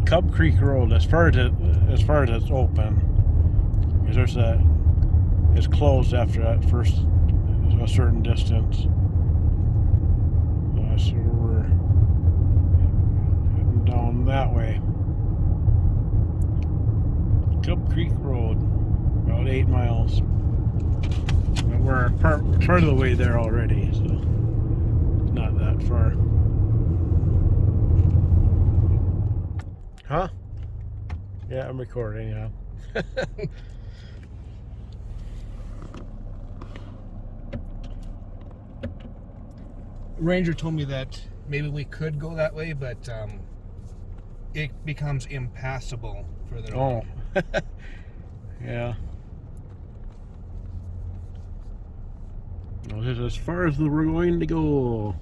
Cub Creek Road, as far as it's open, because it's closed after that first a certain distance. So we're heading down that way. Cub Creek Road, about 8 miles. And we're part of the way there already, so it's not that far. Huh? Yeah, I'm recording, yeah. Ranger told me that maybe we could go that way, but it becomes impassable further on. Oh. Yeah. Well, this is as far as we're going to go.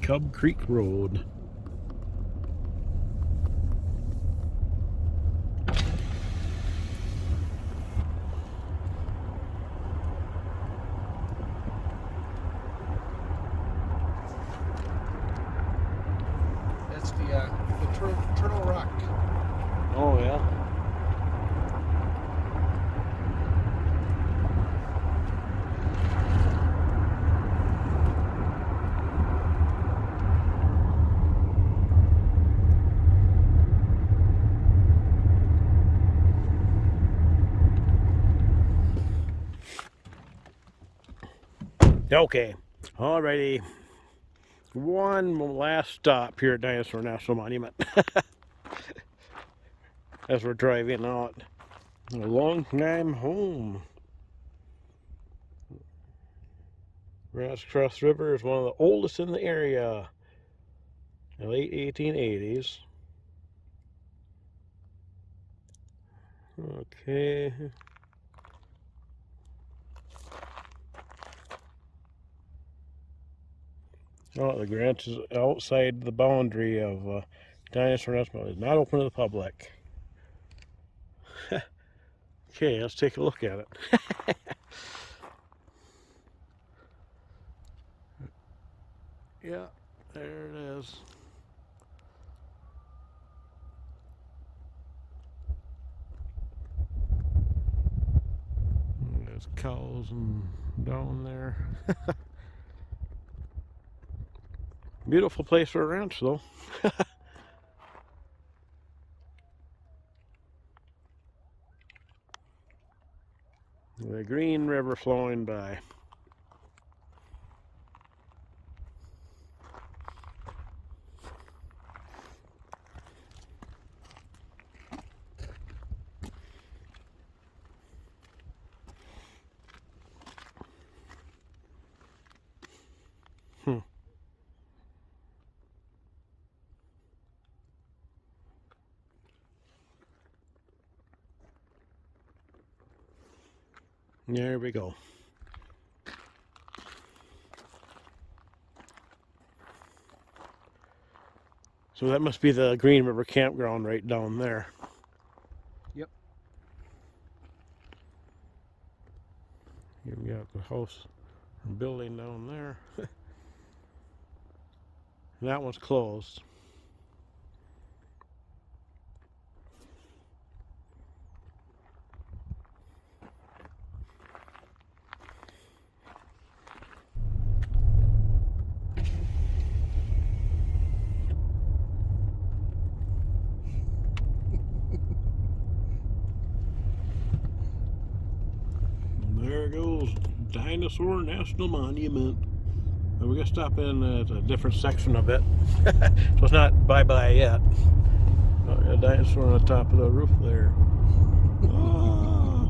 Cub Creek Road. That's the Turtle Rock. Oh, yeah. Okay, alrighty. One last stop here at Dinosaur National Monument. As we're driving out. A long time home. Rats Cross River is one of the oldest in the area. The late 1880s. Okay. Oh, the grant is outside the boundary of Dinosaur National. It's not open to the public. Okay, let's take a look at it. Yeah, there it is. There's cows and down there. Beautiful place for a ranch, though. The Green River flowing by. There we go. So that must be the Green River campground right down there. Yep. You've got the house and building down there. That one's closed. There goes Dinosaur National Monument. But we're going to stop in at a different section of it. So it's not bye-bye yet. Oh, got a dinosaur on the top of the roof there. Ah.